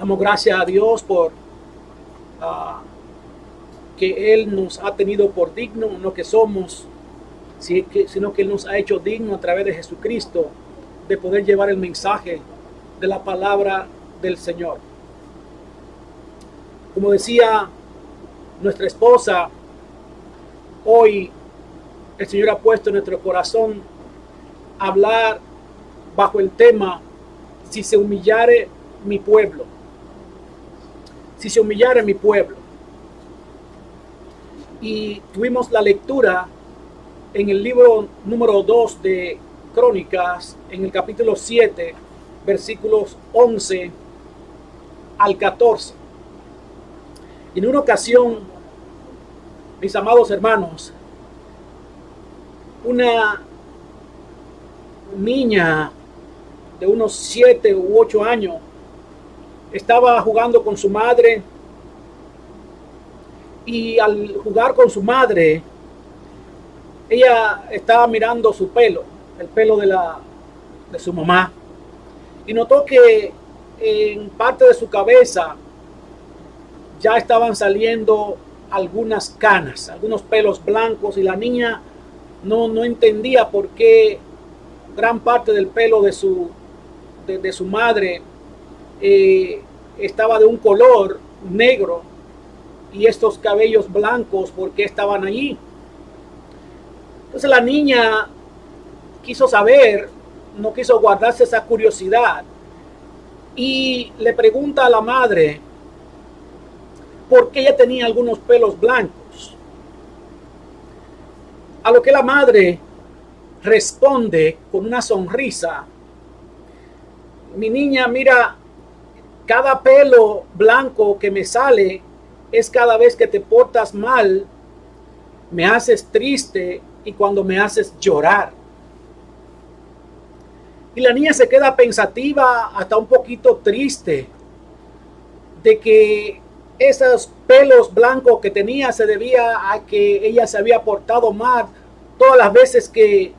Damos gracias a Dios por que Él nos ha tenido por digno, no que somos, sino que Él nos ha hecho digno a través de Jesucristo de poder llevar el mensaje de la palabra del Señor. Como decía nuestra esposa, hoy el Señor ha puesto en nuestro corazón hablar bajo el tema: si se humillare mi pueblo. Si se humillare mi pueblo. Y tuvimos la lectura en el libro número 2 de Crónicas, en el capítulo 7, versículos 11 al 14. Y en una ocasión, mis amados hermanos, una niña de unos 7 u 8 años estaba jugando con su madre, y al jugar con su madre, ella estaba mirando su pelo, el pelo de su mamá, y notó que en parte de su cabeza ya estaban saliendo algunas canas, algunos pelos blancos, y la niña no entendía por qué gran parte del pelo de su madre estaba de un color negro, y estos cabellos blancos, ¿por qué estaban allí? Entonces la niña quiso saber, no quiso guardarse esa curiosidad, y le pregunta a la madre por qué ella tenía algunos pelos blancos. A lo que la madre responde con una sonrisa: mi niña, mira, cada pelo blanco que me sale es cada vez que te portas mal, me haces triste y cuando me haces llorar. Y la niña se queda pensativa, hasta un poquito triste, de que esos pelos blancos que tenía se debía a que ella se había portado mal todas las veces que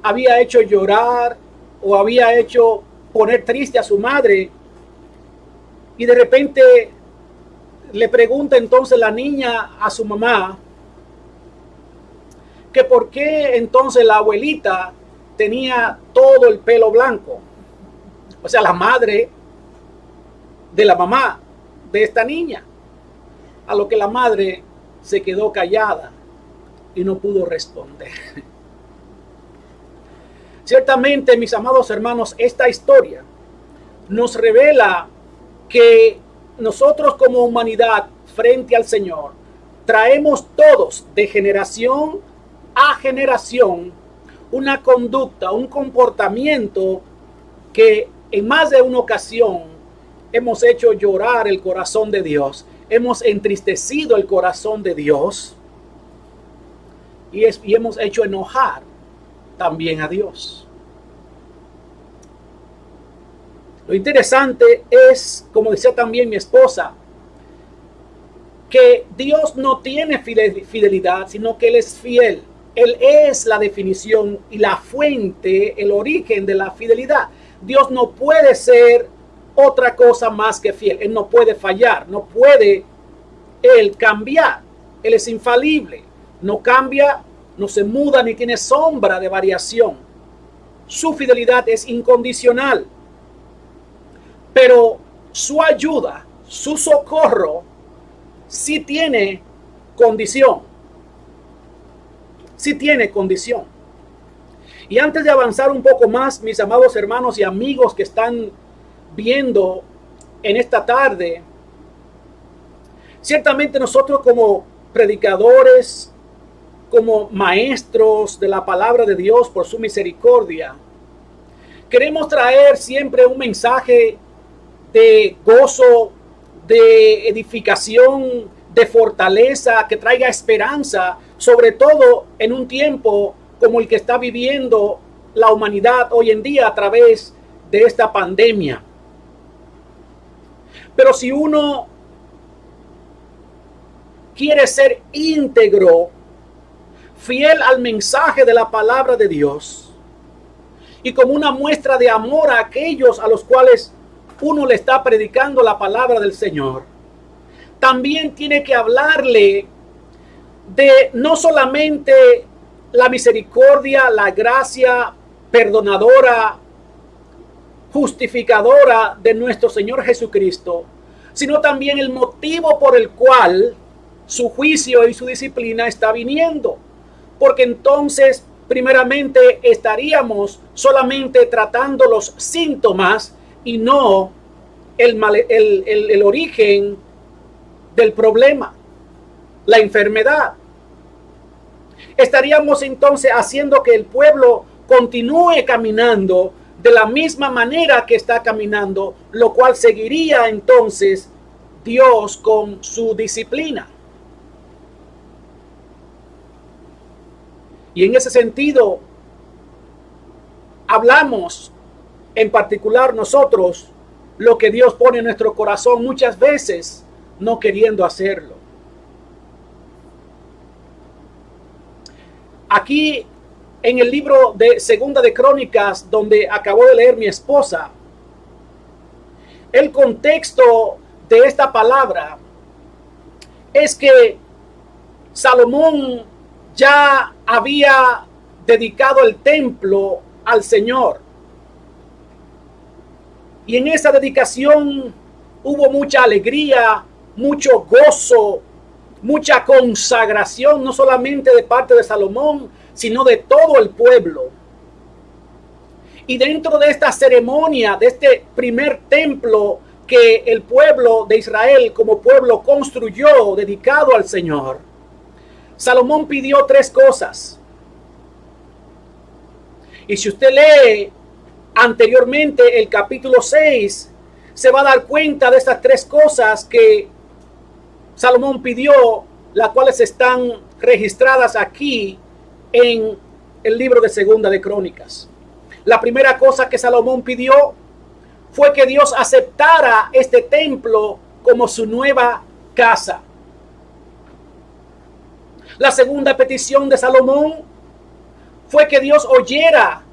había hecho llorar o había hecho poner triste a su madre. Y de repente le pregunta entonces la niña a su mamá que por qué entonces la abuelita tenía todo el pelo blanco. O sea, la madre de la mamá de esta niña. A lo que la madre se quedó callada y no pudo responder. Ciertamente, mis amados hermanos, esta historia nos revela que nosotros como humanidad frente al Señor traemos todos de generación a generación una conducta, un comportamiento que en más de una ocasión hemos hecho llorar el corazón de Dios, hemos entristecido el corazón de Dios y hemos hecho enojar también a Dios. Lo interesante es, como decía también mi esposa, que Dios no tiene fidelidad, sino que Él es fiel. Él es la definición y la fuente, el origen de la fidelidad. Dios no puede ser otra cosa más que fiel. Él no puede fallar, no puede Él cambiar. Él es infalible, no cambia, no se muda ni tiene sombra de variación. Su fidelidad es incondicional. Pero su ayuda, su socorro, sí tiene condición. Sí tiene condición. Y antes de avanzar un poco más, mis amados hermanos y amigos que están viendo en esta tarde, ciertamente nosotros como predicadores, como maestros de la palabra de Dios por su misericordia, queremos traer siempre un mensaje de gozo, de edificación, de fortaleza, que traiga esperanza, sobre todo en un tiempo como el que está viviendo la humanidad hoy en día a través de esta pandemia. Pero si uno quiere ser íntegro, fiel al mensaje de la palabra de Dios, y como una muestra de amor a aquellos a los cuales uno le está predicando la palabra del Señor, también tiene que hablarle de no solamente la misericordia, la gracia perdonadora, justificadora de nuestro Señor Jesucristo, sino también el motivo por el cual su juicio y su disciplina está viniendo. Porque entonces, primeramente, estaríamos solamente tratando los síntomas y no el origen del problema, la enfermedad. Estaríamos entonces haciendo que el pueblo continúe caminando de la misma manera que está caminando, lo cual seguiría entonces Dios con su disciplina. Y en ese sentido, hablamos en particular nosotros lo que Dios pone en nuestro corazón, muchas veces no queriendo hacerlo. Aquí en el libro de Segunda de Crónicas, donde acabó de leer mi esposa, el contexto de esta palabra es que Salomón ya había dedicado el templo al Señor. Y en esa dedicación hubo mucha alegría, mucho gozo, mucha consagración, no solamente de parte de Salomón, sino de todo el pueblo. Y dentro de esta ceremonia, de este primer templo que el pueblo de Israel como pueblo construyó, dedicado al Señor, Salomón pidió 3 cosas. Y si usted lee anteriormente el capítulo 6, se va a dar cuenta de estas 3 cosas que Salomón pidió, las cuales están registradas aquí en el libro de Segunda de Crónicas. La primera cosa que Salomón pidió fue que Dios aceptara este templo como su nueva casa. La segunda petición de Salomón fue que Dios oyera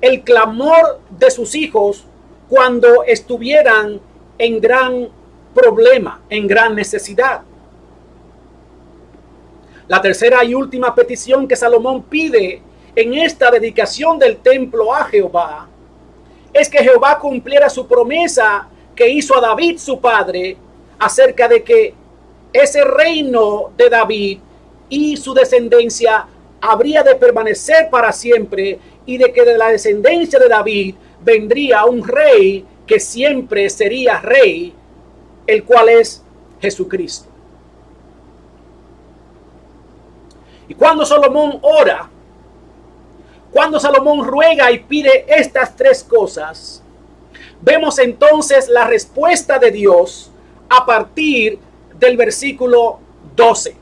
el clamor de sus hijos cuando estuvieran en gran problema, en gran necesidad. La tercera y última petición que Salomón pide en esta dedicación del templo a Jehová es que Jehová cumpliera su promesa que hizo a David su padre acerca de que ese reino de David y su descendencia habría de permanecer para siempre, y de que de la descendencia de David vendría un rey que siempre sería rey, el cual es Jesucristo. Y cuando Salomón ora, cuando Salomón ruega y pide estas 3 cosas, vemos entonces la respuesta de Dios a partir del versículo 12.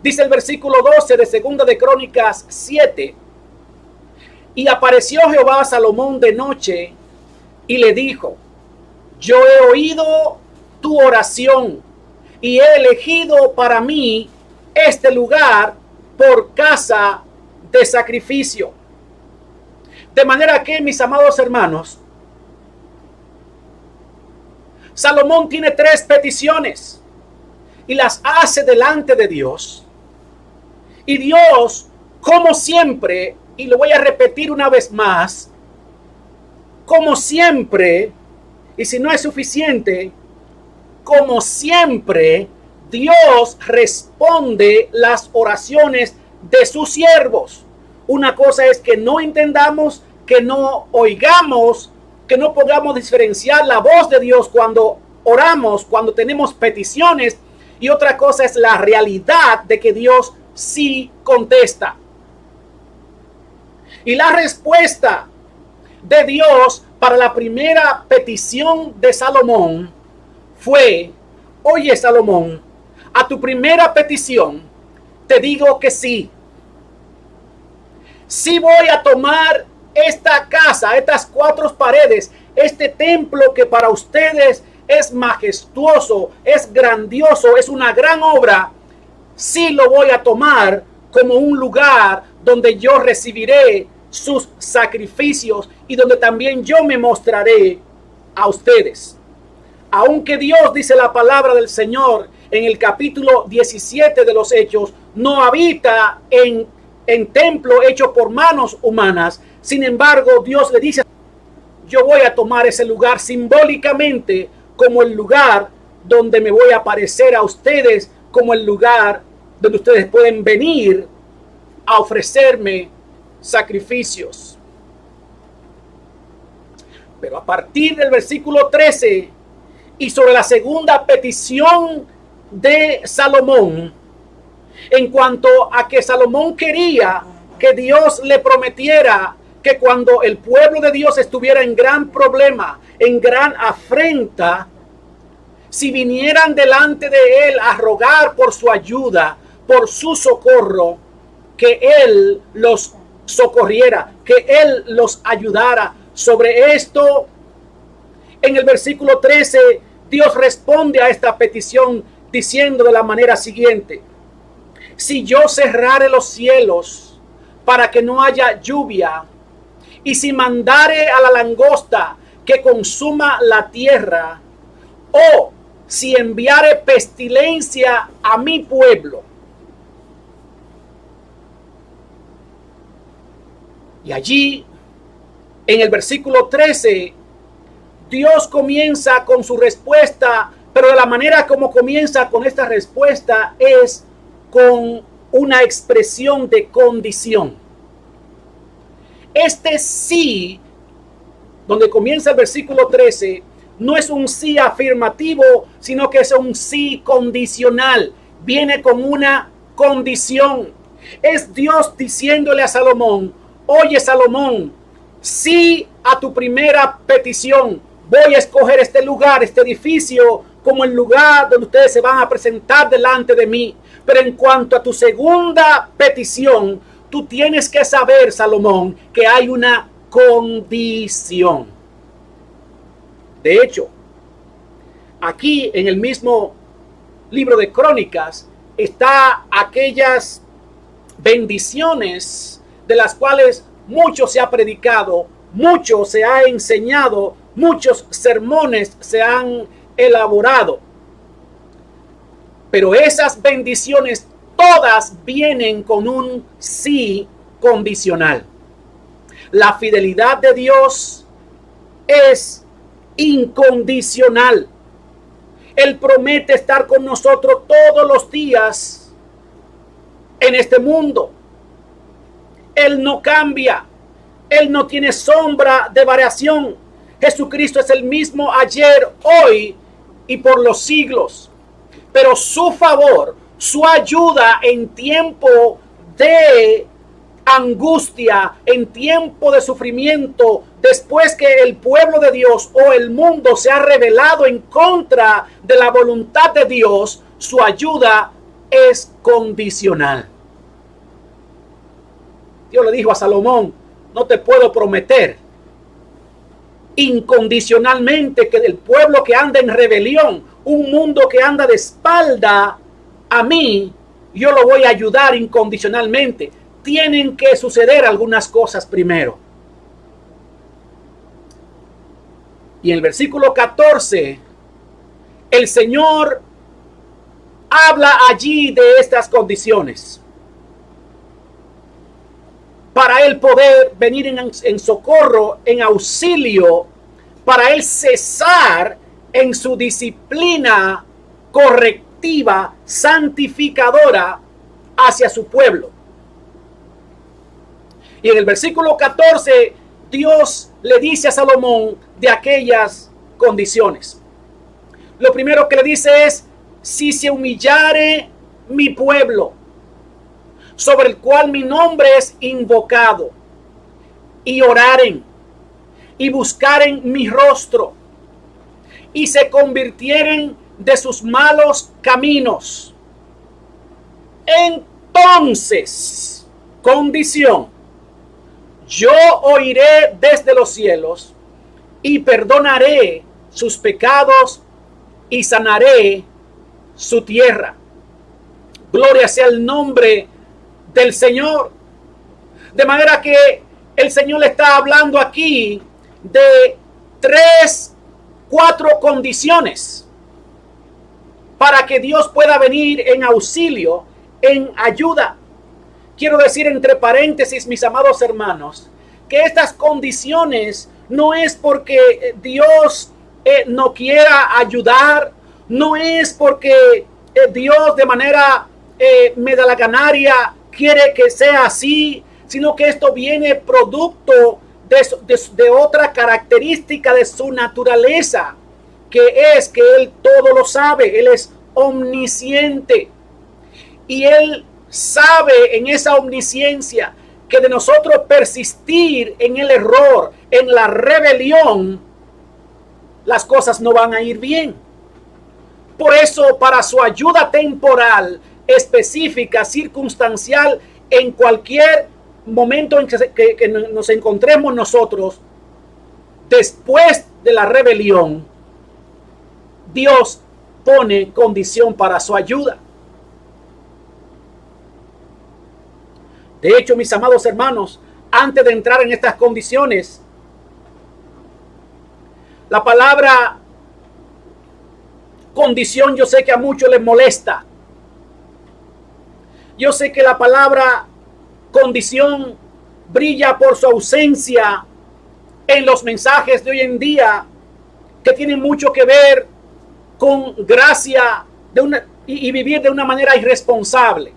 Dice el versículo 12 de Segunda de Crónicas 7. Y apareció Jehová a Salomón de noche y le dijo: yo he oído tu oración y he elegido para mí este lugar por casa de sacrificio. De manera que, mis amados hermanos, Salomón tiene 3 peticiones y las hace delante de Dios. Y Dios, como siempre, y lo voy a repetir una vez más, como siempre, y si no es suficiente, como siempre, Dios responde las oraciones de sus siervos. Una cosa es que no entendamos, que no oigamos, que no podamos diferenciar la voz de Dios cuando oramos, cuando tenemos peticiones, y otra cosa es la realidad de que Dios sí contesta. Y la respuesta de Dios para la primera petición de Salomón fue: oye, Salomón, a tu primera petición te digo que sí. Sí voy a tomar esta casa, estas 4 paredes, este templo que para ustedes es majestuoso, es grandioso, es una gran obra. Sí lo voy a tomar como un lugar donde yo recibiré sus sacrificios y donde también yo me mostraré a ustedes. Aunque Dios, dice la palabra del Señor en el capítulo 17 de los Hechos, no habita en templo hecho por manos humanas. Sin embargo, Dios le dice: yo voy a tomar ese lugar simbólicamente como el lugar donde me voy a aparecer a ustedes, como el lugar donde ustedes pueden venir a ofrecerme sacrificios. Pero a partir del versículo 13 y sobre la segunda petición de Salomón, en cuanto a que Salomón quería que Dios le prometiera que cuando el pueblo de Dios estuviera en gran problema, en gran afrenta, si vinieran delante de él a rogar por su ayuda, por su socorro, que él los socorriera, que él los ayudara. Sobre esto, en el versículo 13, Dios responde a esta petición diciendo de la manera siguiente: si yo cerrare los cielos para que no haya lluvia, y si mandare a la langosta que consuma la tierra, o si enviare pestilencia a mi pueblo. Y allí, en el versículo 13, Dios comienza con su respuesta, pero de la manera como comienza con esta respuesta es con una expresión de condición. Este sí, donde comienza el versículo 13, no es un sí afirmativo, sino que es un sí condicional. Viene con una condición. Es Dios diciéndole a Salomón: oye, Salomón, sí a tu primera petición. Voy a escoger este lugar, este edificio, como el lugar donde ustedes se van a presentar delante de mí. Pero en cuanto a tu segunda petición, tú tienes que saber, Salomón, que hay una condición. De hecho, aquí en el mismo libro de Crónicas está aquellas bendiciones de las cuales mucho se ha predicado, mucho se ha enseñado, muchos sermones se han elaborado. Pero esas bendiciones todas vienen con un sí condicional. La fidelidad de Dios es incondicional. Él promete estar con nosotros todos los días en este mundo. Él no cambia. Él no tiene sombra de variación. Jesucristo es el mismo ayer, hoy y por los siglos. Pero su favor, su ayuda en tiempo de angustia, en tiempo de sufrimiento, después que el pueblo de Dios o el mundo se ha rebelado en contra de la voluntad de Dios, su ayuda es condicional. Dios le dijo a Salomón: no te puedo prometer incondicionalmente que del pueblo que anda en rebelión, un mundo que anda de espalda a mí, yo lo voy a ayudar incondicionalmente. Tienen que suceder algunas cosas primero. Y en el versículo 14, el Señor habla allí de estas condiciones. Para Él poder venir en socorro, en auxilio, para Él cesar en su disciplina correctiva, santificadora hacia su pueblo. Y en el versículo 14, Dios le dice a Salomón de aquellas condiciones. Lo primero que le dice es: si se humillare mi pueblo, sobre el cual mi nombre es invocado, y oraren, y buscaren mi rostro, y se convirtieren de sus malos caminos, entonces, condición, yo oiré desde los cielos y perdonaré sus pecados y sanaré su tierra. Gloria sea el nombre del Señor. De manera que el Señor le está hablando aquí de tres 4 condiciones para que Dios pueda venir en auxilio, en ayuda. Quiero decir entre paréntesis, mis amados hermanos, que estas condiciones no es porque Dios no quiera ayudar, no es porque Dios de manera medalaganaria quiere que sea así, sino que esto viene producto de otra característica de su naturaleza, que es que Él todo lo sabe, Él es omnisciente. Y Él sabe en esa omnisciencia que de nosotros persistir en el error, en la rebelión, las cosas no van a ir bien. Por eso, para su ayuda temporal, específica, circunstancial, en cualquier momento en que nos encontremos nosotros, después de la rebelión, Dios pone condición para su ayuda. De hecho, mis amados hermanos, antes de entrar en estas condiciones, la palabra condición yo sé que a muchos les molesta. Yo sé que la palabra condición brilla por su ausencia en los mensajes de hoy en día, que tienen mucho que ver con gracia y vivir de una manera irresponsable.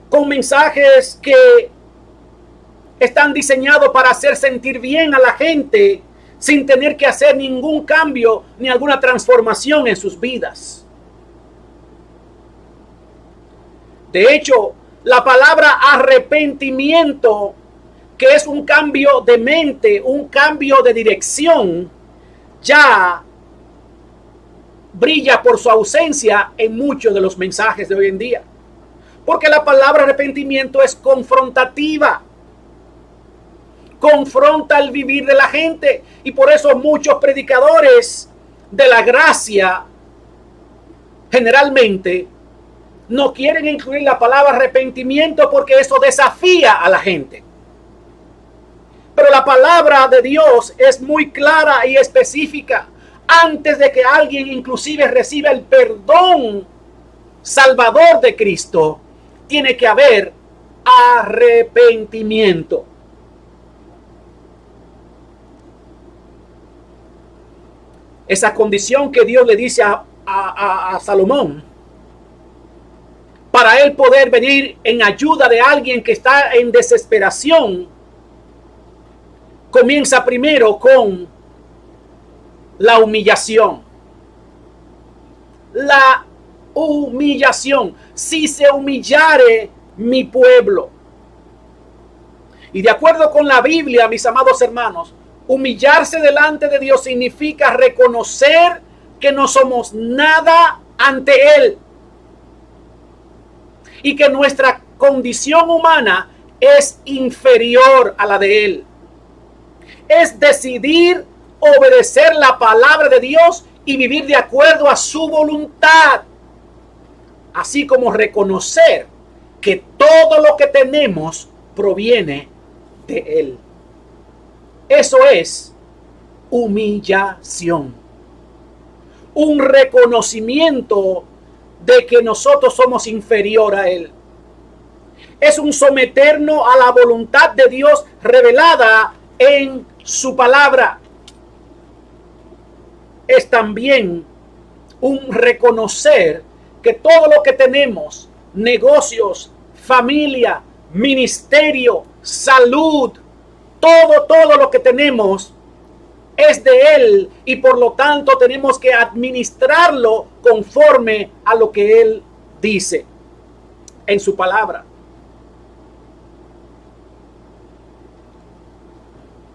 Con mensajes que están diseñados para hacer sentir bien a la gente sin tener que hacer ningún cambio ni alguna transformación en sus vidas. De hecho, la palabra arrepentimiento, que es un cambio de mente, un cambio de dirección, ya brilla por su ausencia en muchos de los mensajes de hoy en día. Porque la palabra arrepentimiento es confrontativa. Confronta el vivir de la gente. Y por eso muchos predicadores de la gracia generalmente no quieren incluir la palabra arrepentimiento porque eso desafía a la gente. Pero la palabra de Dios es muy clara y específica. Antes de que alguien inclusive reciba el perdón salvador de Cristo, tiene que haber arrepentimiento. Esa condición que Dios le dice a Salomón, para él poder venir en ayuda de alguien que está en desesperación, comienza primero con la humillación. La humillación. Si se humillare mi pueblo. Y de acuerdo con la Biblia, mis amados hermanos, humillarse delante de Dios significa reconocer que no somos nada ante Él. Y que nuestra condición humana es inferior a la de Él. Es decidir obedecer la palabra de Dios y vivir de acuerdo a su voluntad. Así como reconocer que todo lo que tenemos proviene de Él. Eso es humillación. Un reconocimiento de que nosotros somos inferior a Él. Es un someternos a la voluntad de Dios revelada en su palabra. Es también un reconocer que todo lo que tenemos, negocios, familia, ministerio, salud, todo lo que tenemos es de Él y por lo tanto tenemos que administrarlo conforme a lo que Él dice en su palabra.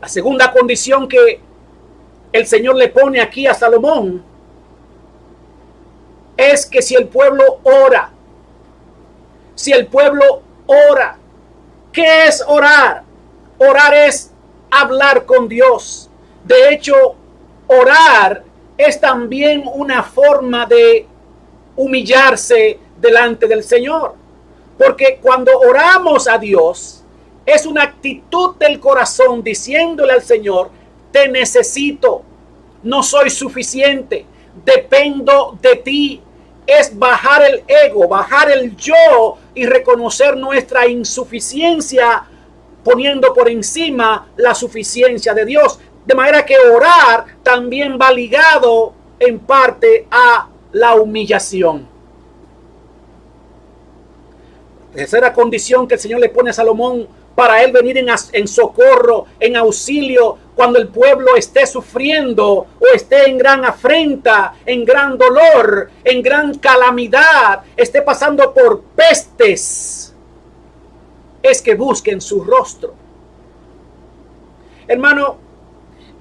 La segunda condición que el Señor le pone aquí a Salomón es que si el pueblo ora, ¿qué es orar? Orar es hablar con Dios. De hecho, orar es también una forma de humillarse delante del Señor. Porque cuando oramos a Dios, es una actitud del corazón diciéndole al Señor, te necesito, no soy suficiente, dependo de ti. Es bajar el ego, bajar el yo y reconocer nuestra insuficiencia, poniendo por encima la suficiencia de Dios. De manera que orar también va ligado en parte a la humillación. Tercera condición que el Señor le pone a Salomón para él venir en socorro, en auxilio, cuando el pueblo esté sufriendo o esté en gran afrenta, en gran dolor, en gran calamidad, esté pasando por pestes, es que busquen su rostro. Hermano,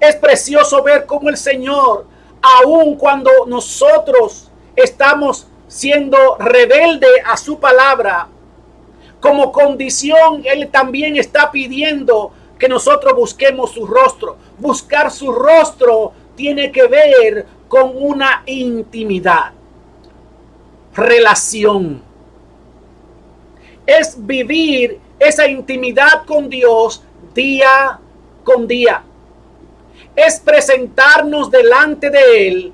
es precioso ver cómo el Señor, aun cuando nosotros estamos siendo rebelde a su palabra, como condición, Él también está pidiendo que nosotros busquemos su rostro. Buscar su rostro tiene que ver con una intimidad, relación. Es vivir esa intimidad con Dios día con día. Es presentarnos delante de Él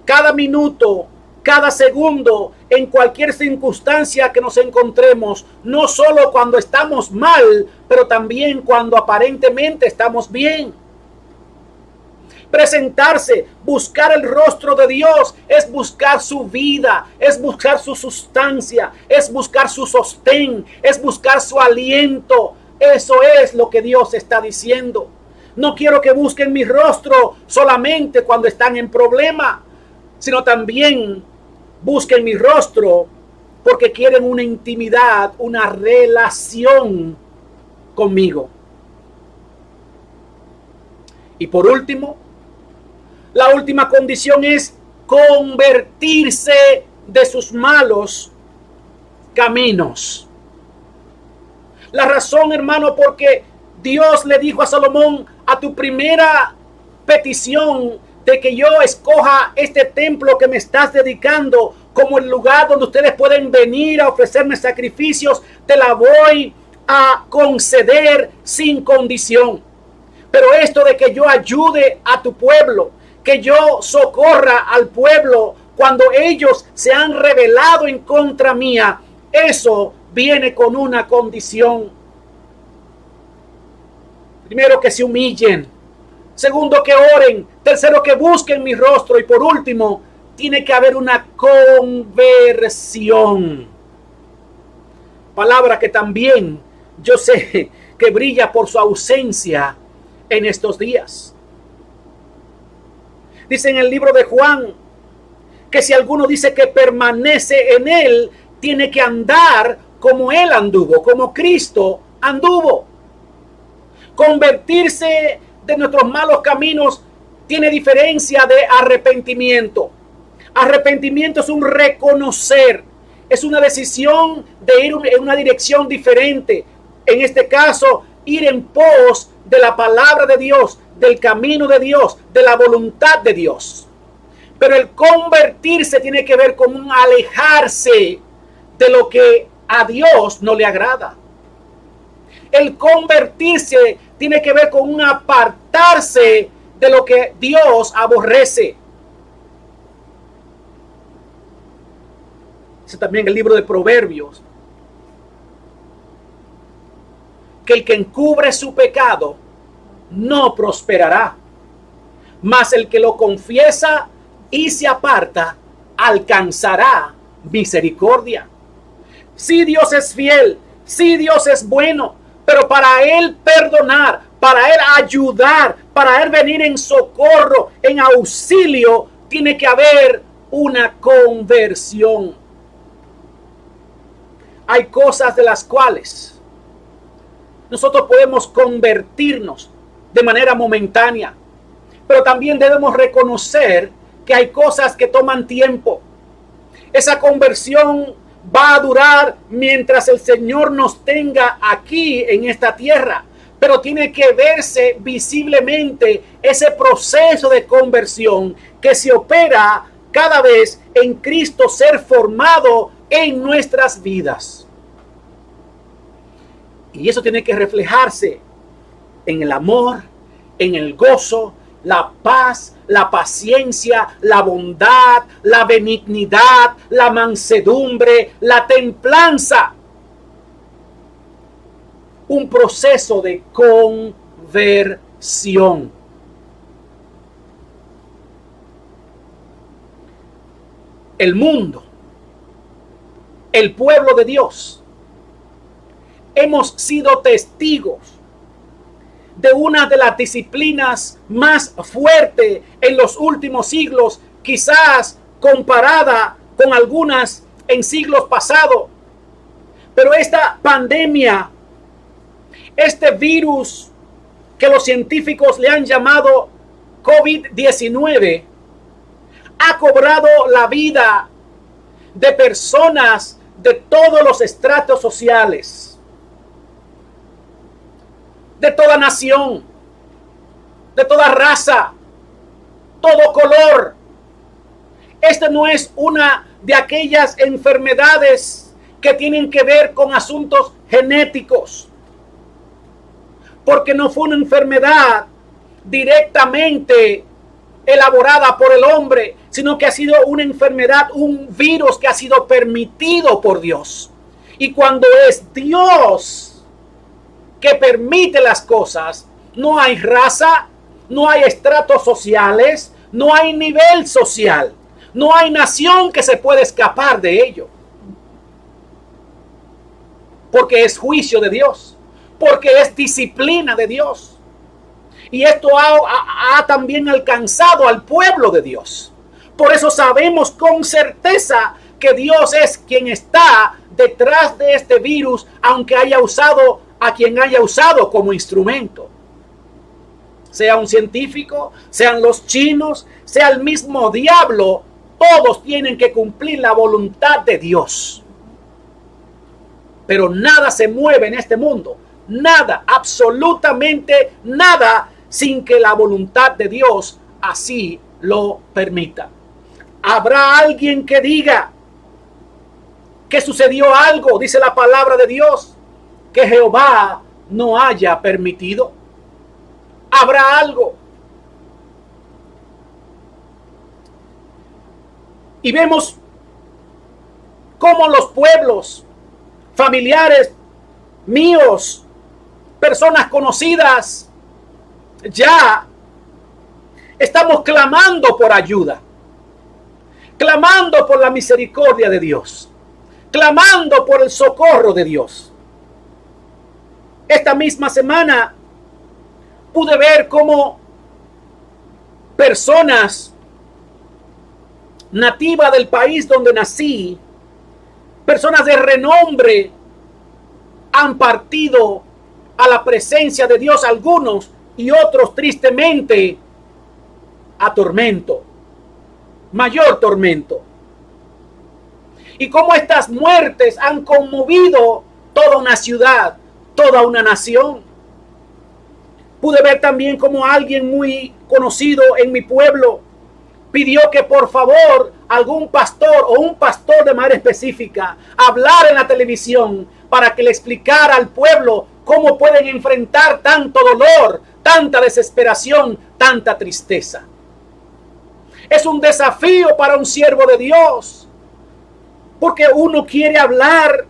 cada minuto, cada segundo, en cualquier circunstancia que nos encontremos, no solo cuando estamos mal, pero también cuando aparentemente estamos bien. Presentarse, buscar el rostro de Dios, es buscar su vida, es buscar su sustancia, es buscar su sostén, es buscar su aliento. Eso es lo que Dios está diciendo. No quiero que busquen mi rostro solamente cuando están en problema, sino también busquen mi rostro porque quieren una intimidad, una relación conmigo. Y por último, la última condición es convertirse de sus malos caminos. La razón, hermano, porque Dios le dijo a Salomón, a tu primera petición de que yo escoja este templo que me estás dedicando como el lugar donde ustedes pueden venir a ofrecerme sacrificios, te la voy a conceder sin condición. Pero esto de que yo ayude a tu pueblo, que yo socorra al pueblo cuando ellos se han rebelado en contra mía, eso viene con una condición. Primero, que se humillen. Segundo, que oren. Tercero, que busquen mi rostro. Y por último, tiene que haber una conversión. Palabra que también yo sé que brilla por su ausencia en estos días. Dice en el libro de Juan que si alguno dice que permanece en él, tiene que andar como él anduvo, como Cristo anduvo. Convertirse de nuestros malos caminos tiene diferencia de arrepentimiento. Arrepentimiento es un reconocer, es una decisión de ir en una dirección diferente. En este caso, ir en pos de la palabra de Dios, del camino de Dios, de la voluntad de Dios. Pero el convertirse tiene que ver con un alejarse de lo que a Dios no le agrada. El convertirse tiene que ver con un apartarse de lo que Dios aborrece. Dice también el libro de Proverbios que el que encubre su pecado no prosperará, mas el que lo confiesa y se aparta alcanzará misericordia. Si Dios es fiel, si Dios es bueno, pero para Él perdonar, para Él ayudar, para Él venir en socorro, en auxilio, tiene que haber una conversión. Hay cosas de las cuales nosotros podemos convertirnos de manera momentánea, pero también debemos reconocer que hay cosas que toman tiempo. Esa conversión va a durar mientras el Señor nos tenga aquí en esta tierra, pero tiene que verse visiblemente ese proceso de conversión que se opera cada vez en Cristo ser formado en nuestras vidas. Y eso tiene que reflejarse en el amor, en el gozo, la paz, la paciencia, la bondad, la benignidad, la mansedumbre, la templanza. Un proceso de conversión. El mundo, el pueblo de Dios, hemos sido testigos de una de las disciplinas más fuertes en los últimos siglos, quizás comparada con algunas en siglos pasados. Pero esta pandemia, este virus que los científicos le han llamado COVID-19, ha cobrado la vida de personas de todos los estratos sociales, de toda nación, de toda raza, todo color. Esta no es una de aquellas enfermedades que tienen que ver con asuntos genéticos, porque no fue una enfermedad directamente elaborada por el hombre, sino que ha sido una enfermedad, un virus que ha sido permitido por Dios. Y cuando es Dios que permite las cosas, no hay raza, no hay estratos sociales, no hay nivel social, no hay nación que se pueda escapar de ello. Porque es juicio de Dios, porque es disciplina de Dios. Y esto ha también alcanzado al pueblo de Dios. Por eso sabemos con certeza que Dios es quien está detrás de este virus, aunque haya usado a quien haya usado como instrumento. Sea un científico, sean los chinos, sea el mismo diablo, todos tienen que cumplir la voluntad de Dios. Pero nada se mueve en este mundo, nada, absolutamente nada, sin que la voluntad de Dios así lo permita. Habrá alguien que diga que sucedió algo, dice la palabra de Dios, que Jehová no haya permitido. Habrá algo. Y vemos cómo los pueblos, familiares míos, personas conocidas, ya estamos clamando por ayuda, clamando por la misericordia de Dios, clamando por el socorro de Dios. Esta misma semana pude ver cómo personas nativas del país donde nací, personas de renombre, han partido a la presencia de Dios, algunos, y otros tristemente a tormento, mayor tormento. Y cómo estas muertes han conmovido toda una ciudad, toda una nación. Pude ver también cómo alguien muy conocido en mi pueblo pidió que por favor algún pastor o un pastor de manera específica hablara en la televisión para que le explicara al pueblo cómo pueden enfrentar tanto dolor, tanta desesperación, tanta tristeza. Es un desafío para un siervo de Dios, porque uno quiere hablar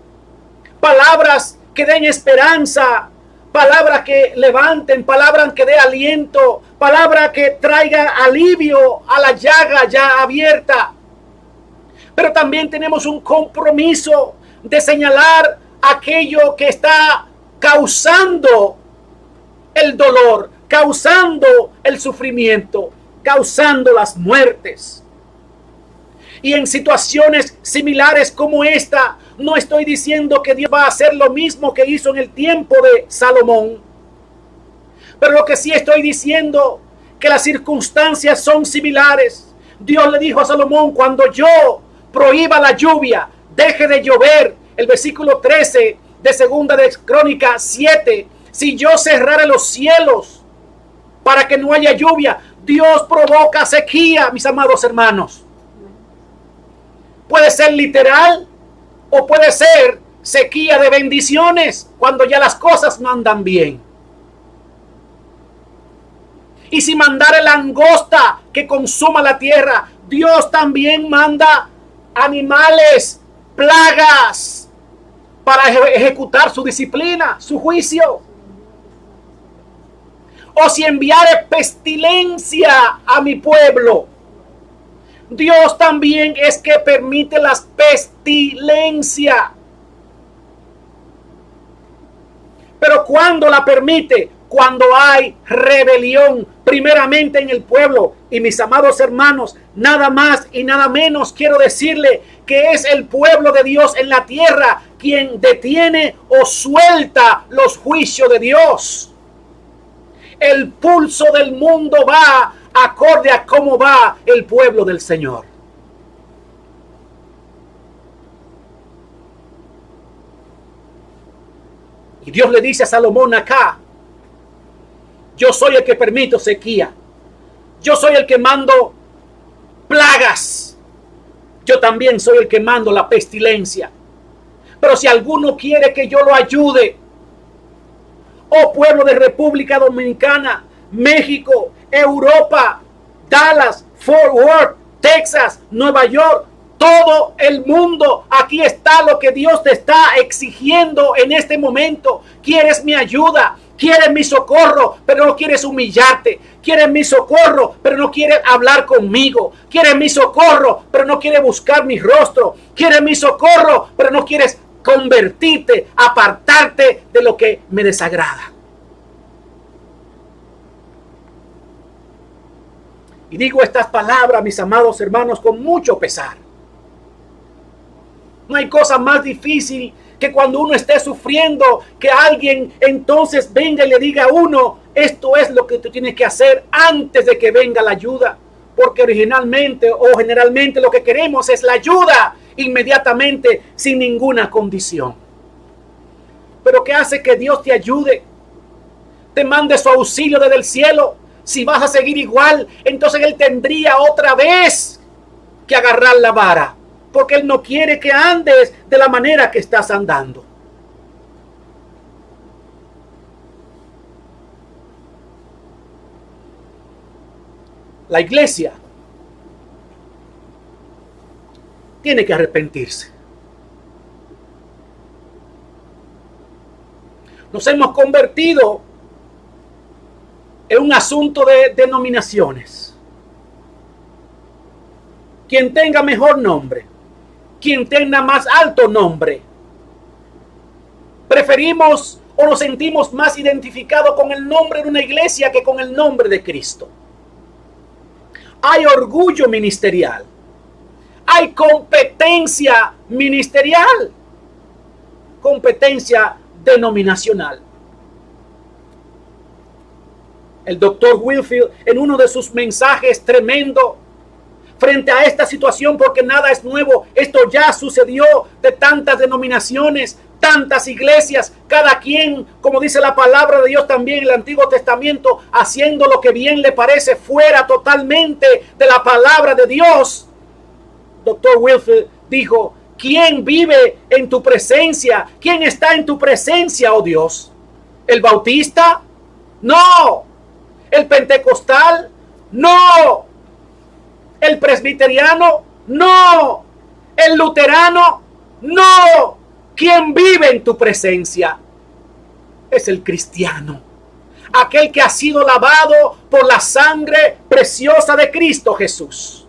palabras que den esperanza, palabras que levanten, palabras que dé aliento, palabras que traigan alivio a la llaga ya abierta. Pero también tenemos un compromiso de señalar aquello que está causando el dolor, causando el sufrimiento, causando las muertes. Y en situaciones similares como esta, no estoy diciendo que Dios va a hacer lo mismo que hizo en el tiempo de Salomón. Pero lo que sí estoy diciendo, que las circunstancias son similares. Dios le dijo a Salomón, cuando yo prohíba la lluvia, deje de llover. El versículo 13 de Segunda de Crónicas 7. Si yo cerrara los cielos para que no haya lluvia, Dios provoca sequía, mis amados hermanos. Puede ser literal o puede ser sequía de bendiciones cuando ya las cosas no andan bien. Y si mandare langosta que consuma la tierra, Dios también manda animales, plagas, para ejecutar su disciplina, su juicio. O si enviare pestilencia a mi pueblo, Dios también es que permite las pestilencias. Pero ¿cuándo la permite? Cuando hay rebelión, primeramente en el pueblo. Y mis amados hermanos, nada más y nada menos quiero decirle que es el pueblo de Dios en la tierra quien detiene o suelta los juicios de Dios. El pulso del mundo va acorde a cómo va el pueblo del Señor. Y Dios le dice a Salomón acá: yo soy el que permito sequía. Yo soy el que mando plagas. Yo también soy el que mando la pestilencia. Pero si alguno quiere que yo lo ayude, oh pueblo de República Dominicana, México, Europa, Dallas, Fort Worth, Texas, Nueva York, todo el mundo, aquí está lo que Dios te está exigiendo en este momento. ¿Quieres mi ayuda? ¿Quieres mi socorro, pero no quieres humillarte? ¿Quieres mi socorro, pero no quieres hablar conmigo? ¿Quieres mi socorro, pero no quieres buscar mi rostro? ¿Quieres mi socorro, pero no quieres convertirte, apartarte de lo que me desagrada? Y digo estas palabras, mis amados hermanos, con mucho pesar. No hay cosa más difícil que cuando uno esté sufriendo, que alguien entonces venga y le diga a uno: esto es lo que tú tienes que hacer, antes de que venga la ayuda. Porque originalmente o generalmente lo que queremos es la ayuda inmediatamente, sin ninguna condición. Pero ¿qué hace que Dios te ayude? Te mande su auxilio desde el cielo. Si vas a seguir igual, entonces Él tendría otra vez que agarrar la vara. Porque Él no quiere que andes de la manera que estás andando. La iglesia tiene que arrepentirse. Nos hemos convertido en un asunto de denominaciones. Quien tenga mejor nombre, quien tenga más alto nombre. Preferimos o nos sentimos más identificados con el nombre de una iglesia que con el nombre de Cristo. Hay orgullo ministerial. Hay competencia ministerial. Competencia denominacional. El doctor Wilfield, en uno de sus mensajes tremendo frente a esta situación, porque nada es nuevo, esto ya sucedió, de tantas denominaciones, tantas iglesias, cada quien, como dice la palabra de Dios también en el Antiguo Testamento, haciendo lo que bien le parece, fuera totalmente de la palabra de Dios. Doctor Wilfield dijo: ¿quién vive en tu presencia? ¿Quién está en tu presencia, oh Dios? ¿El bautista? No. ¿El pentecostal? No. ¿El presbiteriano? No. ¿El luterano? No. ¿Quién vive en tu presencia? Es el cristiano. Aquel que ha sido lavado por la sangre preciosa de Cristo Jesús.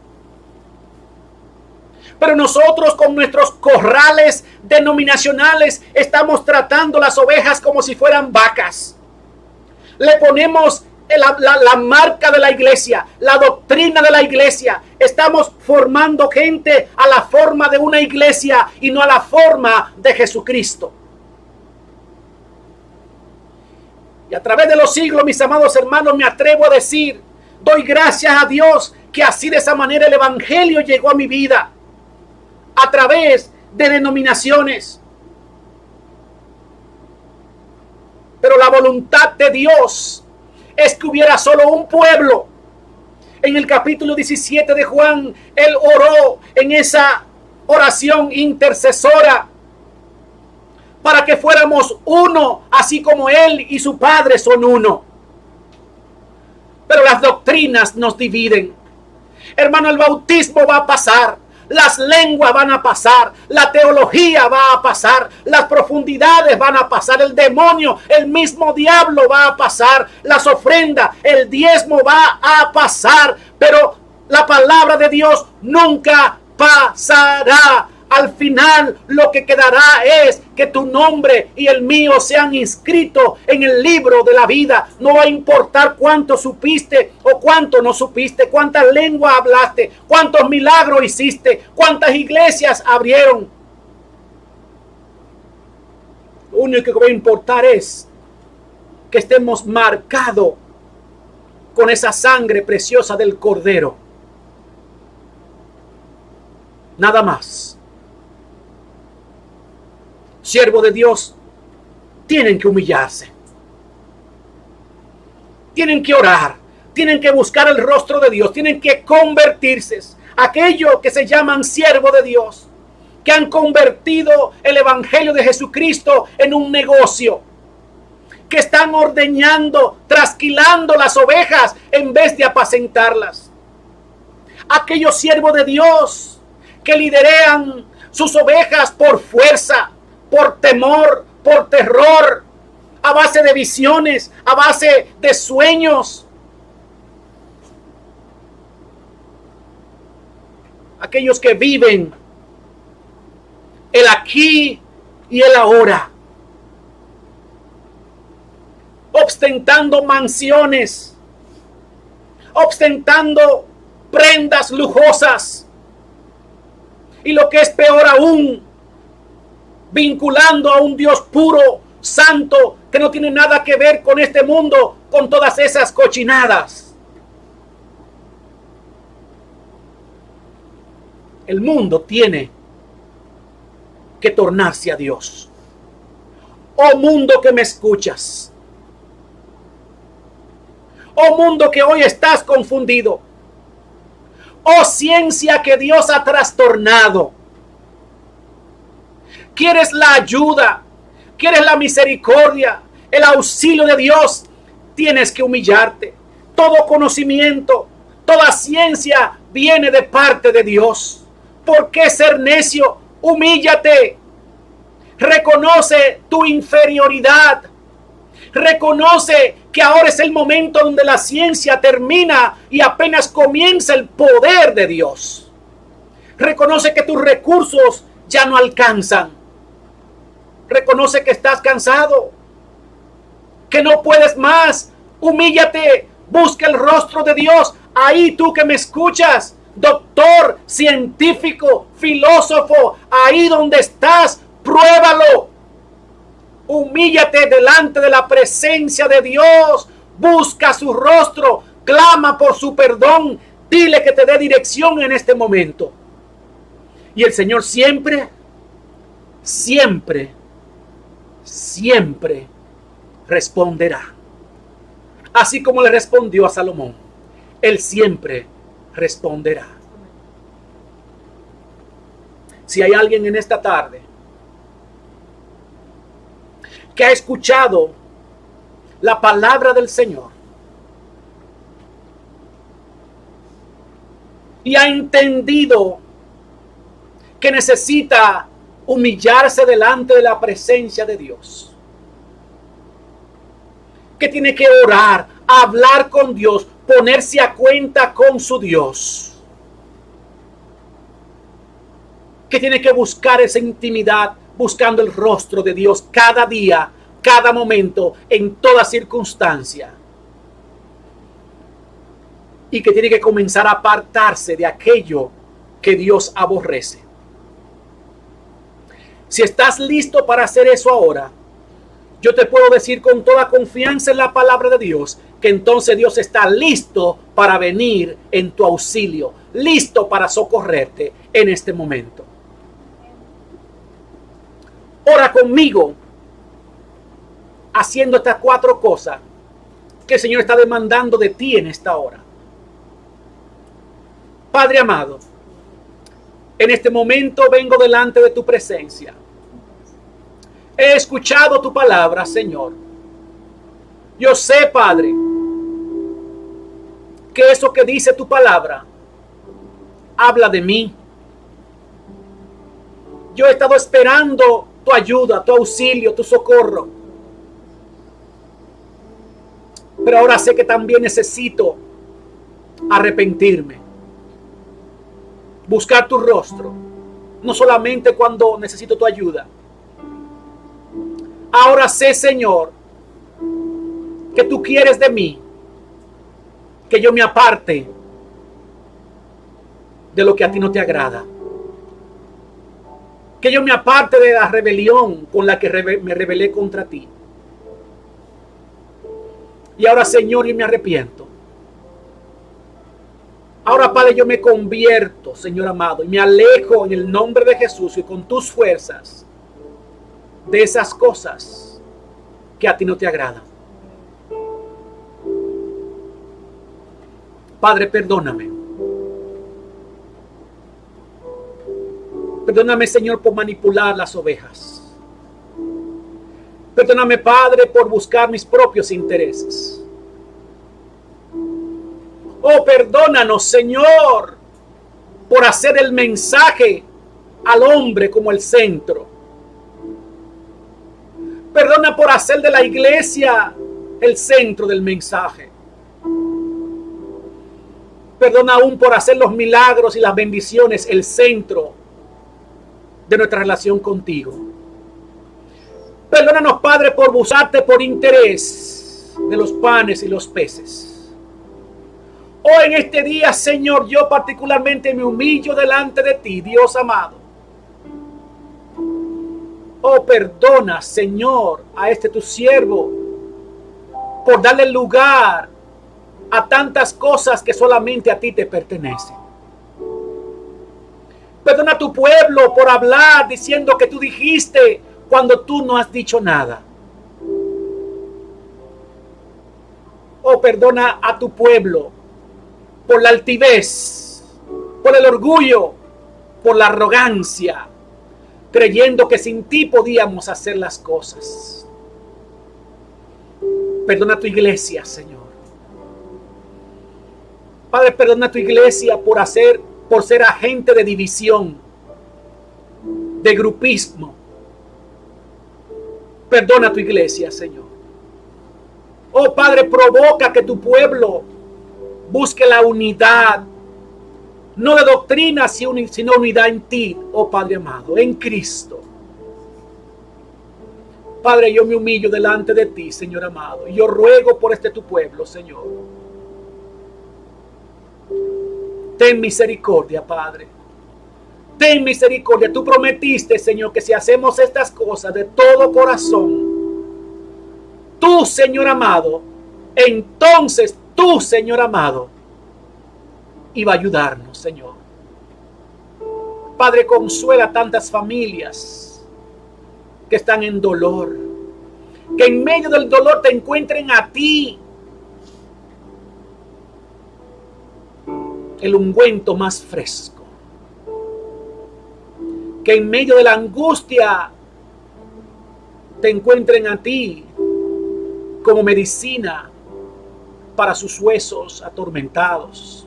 Pero nosotros, con nuestros corrales denominacionales, estamos tratando las ovejas como si fueran vacas. Le ponemos la marca de la iglesia, la doctrina de la iglesia. Estamos formando gente a la forma de una iglesia y no a la forma de Jesucristo. Y a través de los siglos, mis amados hermanos, me atrevo a decir: doy gracias a Dios que así, de esa manera, el evangelio llegó a mi vida, a través de denominaciones. Pero la voluntad de Dios es que hubiera solo un pueblo. En el capítulo 17 de Juan, Él oró en esa oración intercesora para que fuéramos uno, así como Él y su Padre son uno. pero las doctrinas nos dividen. Hermano, el bautismo va a pasar, las lenguas van a pasar, la teología va a pasar, las profundidades van a pasar, el demonio, el mismo diablo va a pasar, las ofrendas, el diezmo va a pasar, pero la palabra de Dios nunca pasará. Al final lo que quedará es que tu nombre y el mío sean inscritos en el libro de la vida. No va a importar cuánto supiste o cuánto no supiste, cuántas lenguas hablaste, cuántos milagros hiciste, cuántas iglesias abrieron. Lo único que va a importar es que estemos marcados con esa sangre preciosa del Cordero. Nada más. Siervo de Dios, tienen que humillarse, tienen que orar, tienen que buscar el rostro de Dios, tienen que convertirse. Aquellos que se llaman siervo de Dios, que han convertido el evangelio de Jesucristo en un negocio, que están ordeñando, trasquilando las ovejas en vez de apacentarlas. Aquellos siervos de Dios que liderean sus ovejas por fuerza, por temor, por terror, a base de visiones, a base de sueños. Aquellos que viven el aquí y el ahora, ostentando mansiones, ostentando prendas lujosas, y lo que es peor aún, vinculando a un Dios puro, santo, que no tiene nada que ver con este mundo, con todas esas cochinadas. El mundo tiene que tornarse a Dios. Oh mundo que me escuchas. Oh mundo que hoy estás confundido. Oh ciencia que Dios ha trastornado. ¿Quieres la ayuda? ¿Quieres la misericordia? El auxilio de Dios. Tienes que humillarte. Todo conocimiento, toda ciencia viene de parte de Dios. ¿Por qué ser necio? Humíllate. Reconoce tu inferioridad. Reconoce que ahora es el momento donde la ciencia termina y apenas comienza el poder de Dios. Reconoce que tus recursos ya no alcanzan. Reconoce que estás cansado, que no puedes más. Humíllate, busca el rostro de Dios. Ahí tú que me escuchas, doctor, científico, filósofo, ahí donde estás, pruébalo. Humíllate delante de la presencia de Dios. Busca su rostro, clama por su perdón. Dile que te dé dirección en este momento. Y el Señor siempre responderá. Así como le respondió a Salomón, Él siempre responderá. Si hay alguien en esta tarde que ha escuchado la palabra del Señor y ha entendido que necesita humillarse delante de la presencia de Dios, que tiene que orar, hablar con Dios, ponerse a cuenta con su Dios, que tiene que buscar esa intimidad, buscando el rostro de Dios cada día, cada momento, en toda circunstancia, y que tiene que comenzar a apartarse de aquello que Dios aborrece. Si estás listo para hacer eso ahora, yo te puedo decir con toda confianza en la palabra de Dios que entonces Dios está listo para venir en tu auxilio, listo para socorrerte en este momento. Ora conmigo, haciendo estas 4 cosas que el Señor está demandando de ti en esta hora. Padre amado, en este momento vengo delante de tu presencia. He escuchado tu palabra, Señor. Yo sé, Padre, que eso que dice tu palabra habla de mí. Yo he estado esperando tu ayuda, tu auxilio, tu socorro. Pero ahora sé que también necesito arrepentirme. Buscar tu rostro. No solamente cuando necesito tu ayuda. Ahora sé, Señor, que tú quieres de mí que yo me aparte de lo que a ti no te agrada. Que yo me aparte de la rebelión con la que me rebelé contra ti. Y ahora, Señor, yo me arrepiento. Ahora, Padre, yo me convierto, Señor amado, y me alejo en el nombre de Jesús y con tus fuerzas de esas cosas que a ti no te agradan. Padre, perdóname. Perdóname, Señor, por manipular las ovejas. Perdóname, Padre, por buscar mis propios intereses. Oh, perdónanos, Señor, por hacer el mensaje al hombre como el centro. Perdona por hacer de la iglesia el centro del mensaje. Perdona aún por hacer los milagros y las bendiciones el centro de nuestra relación contigo. Perdónanos, Padre, por buscarte por interés de los panes y los peces. Hoy en este día, Señor, yo particularmente me humillo delante de ti, Dios amado. Oh, perdona, Señor, a este tu siervo por darle lugar a tantas cosas que solamente a ti te pertenecen. Perdona a tu pueblo por hablar diciendo que tú dijiste cuando tú no has dicho nada. Oh, perdona a tu pueblo por la altivez, por el orgullo, por la arrogancia, creyendo que sin ti podíamos hacer las cosas. Perdona a tu iglesia, Señor. Padre, perdona a tu iglesia por ser agente de división, de grupismo. Perdona a tu iglesia, Señor. Oh, Padre, provoca que tu pueblo busque la unidad, no de doctrina, sino unidad en ti, oh Padre amado, en Cristo. Padre, yo me humillo delante de ti, Señor amado, y yo ruego por tu pueblo, Señor. Ten misericordia, Padre. Ten misericordia. Tú prometiste, Señor, que si hacemos estas cosas de todo corazón, tú, Señor amado, entonces tú, Señor amado, iba a ayudarnos, Señor. Padre, consuela a tantas familias que están en dolor. Que en medio del dolor te encuentren a ti, el ungüento más fresco. Que en medio de la angustia te encuentren a ti como medicina para sus huesos atormentados.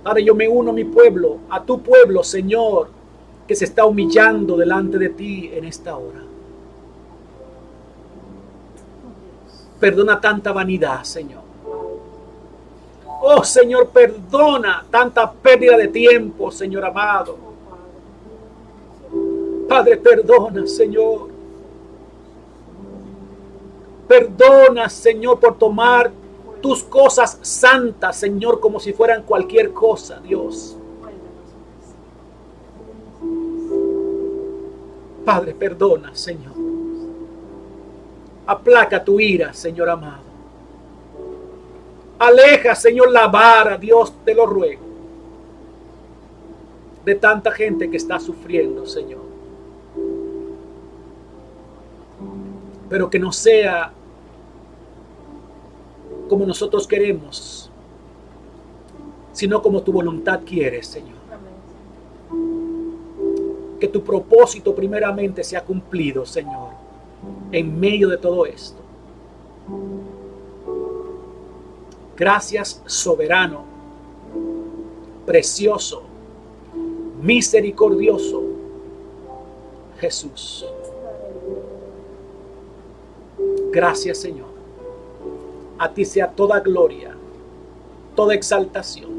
Padre, yo me uno a mi pueblo, a tu pueblo, Señor, que se está humillando delante de ti en esta hora. Perdona tanta vanidad, Señor. Oh, Señor, perdona tanta pérdida de tiempo, Señor amado. Padre, perdona, Señor. Perdona, Señor, por tomar tus cosas santas, Señor, como si fueran cualquier cosa, Dios. Padre, perdona, Señor. Aplaca tu ira, Señor amado. Aleja, Señor, la vara, Dios, te lo ruego, de tanta gente que está sufriendo, Señor. Pero que no sea como nosotros queremos, sino como tu voluntad quiere, Señor. Que tu propósito primeramente sea cumplido, Señor, en medio de todo esto. Gracias, soberano, precioso, misericordioso Jesús. Gracias, Señor. A ti sea toda gloria, toda exaltación.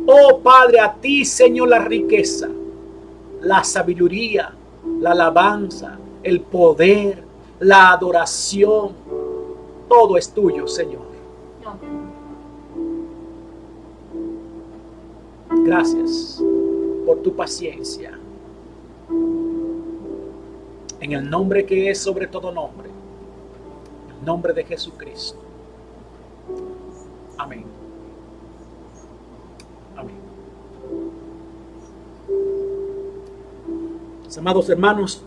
Oh Padre, a ti, Señor, la riqueza, la sabiduría, la alabanza, el poder, la adoración. Todo es tuyo, Señor. Gracias por tu paciencia. En el nombre que es sobre todo nombre, el nombre de Jesucristo. Amén. Amén. Mis amados hermanos,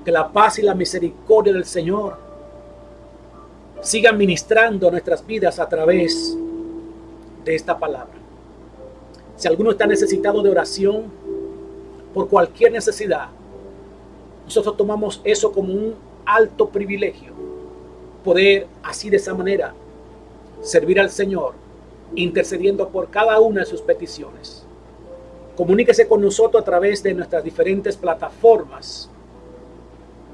que la paz y la misericordia del Señor sigan ministrando nuestras vidas a través de esta palabra. Si alguno está necesitado de oración por cualquier necesidad, nosotros tomamos eso como un alto privilegio, poder así de esa manera servir al Señor, intercediendo por cada una de sus peticiones. Comuníquese con nosotros a través de nuestras diferentes plataformas.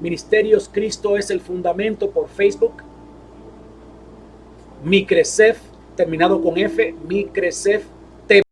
Ministerios Cristo es el Fundamento por Facebook, Micresef, terminado con F, Micresef